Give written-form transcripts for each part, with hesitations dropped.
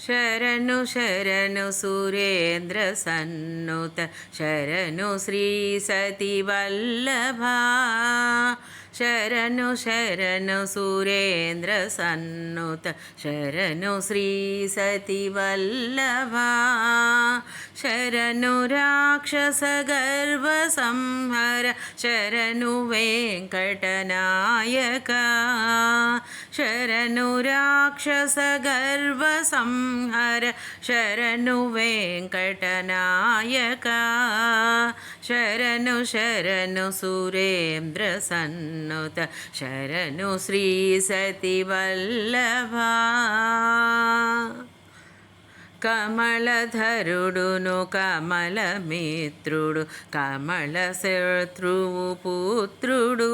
శరణు శరణు సురేంద్ర సన్నుత శరణు శ్రీ సతి వల్లభా శరణు శరణు సురేంద్ర సన్నుత శరణు శ్రీ సతి వల్లభా శరణు రాక్షస గర్వ సంహర శరణు వెంకటనాయక శరణు రాక్షస గర్వ సంహర శరణు వెంకటనాయక శరణు శరణు సురేంద్ర సన్నుత శరణు శ్రీ సతి వల్లభా కమలధరుడును కమలమిత్రుడు కమల శత్రువు పుత్రుడు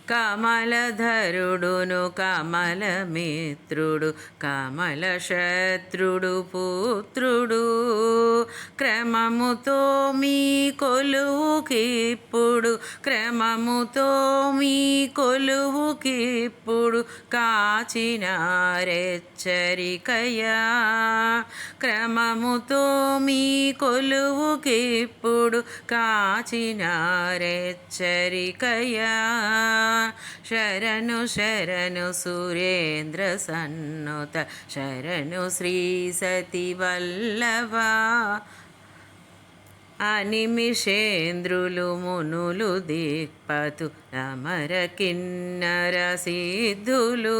కమలధరుడును కమలమిత్రుడు కమల శత్రుడు పుత్రుడు క్రమముతో మీ కొలువుకిప్పుడు క్రమముతో మీ కొలువుకిప్పుడు కాచినారెచ్చరికయా క్రమముతో మీ కొలువుకిప్పుడు కాచినారెచ్చరికయా శరణు శరణు సురేంద్ర సన్నుత శరణు శ్రీ సతి వల్లభా అనిమిషేంద్రులు మునులు దిక్పతు అమర కిన్నర సిద్ధులు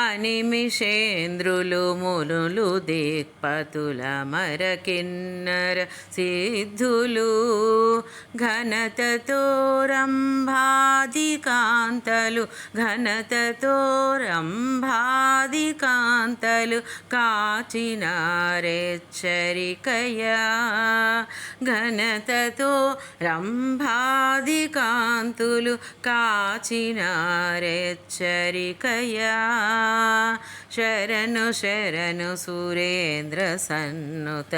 అనిమిషేంద్రులు మునులు దిక్పతులమర కిన్నర సిద్ధులు ఘనతతో రంభాదికాంతలు ఘనతతో రంభాదికాంతలు కాచినారెచ్చరికయా ఘనతతో రంభాదికాంతులు కాచినారెచ్చరికయా శరణు శరణు సురేంద్ర సన్నుత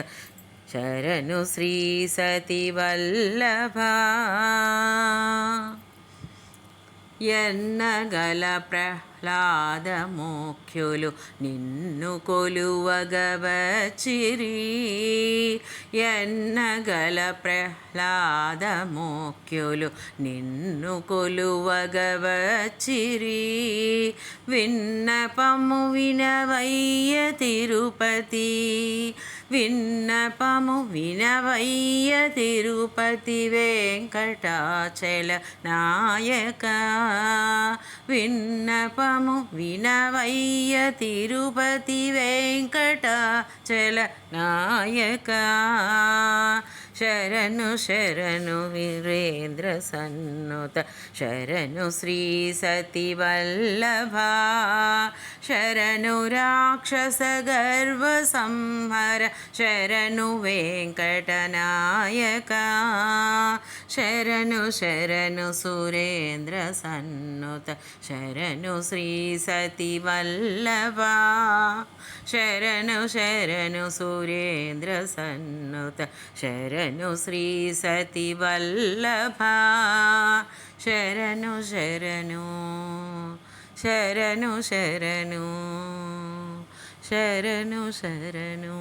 శరణు శ్రీ సతి వల్లభా ఎన్నగల ప్రహ్లాదముఖ్యులు నిన్ను కొలువగవచ్చిరి ఎన్నగల ప్రహ్లాదముఖ్యులు నిన్ను కొలువగవచ్చిరి విన్నపము వినవయ్య తిరుపతి విన్నపము వినవయ్య తిరుపతి వెంకటాచల నాయక విన్నపము వినవయ్య తిరుపతి వెంకటాచల నాయక శరణు శరణు వీరేంద్ర సన్నుత శరణు శ్రీ సతి వల్లభా శరణు రాక్షస గర్వ సంహర శరణు వెంకటనాయక శరణు శరణు సురేంద్ర సన్నుత శరణు శ్రీ సతి వల్లభా శరణు శరణు సురేంద్ర సన్నుత శరణు శ్రీ సతి వల్లభా శరణు శరణు శరణు శరణు శరణు శరణు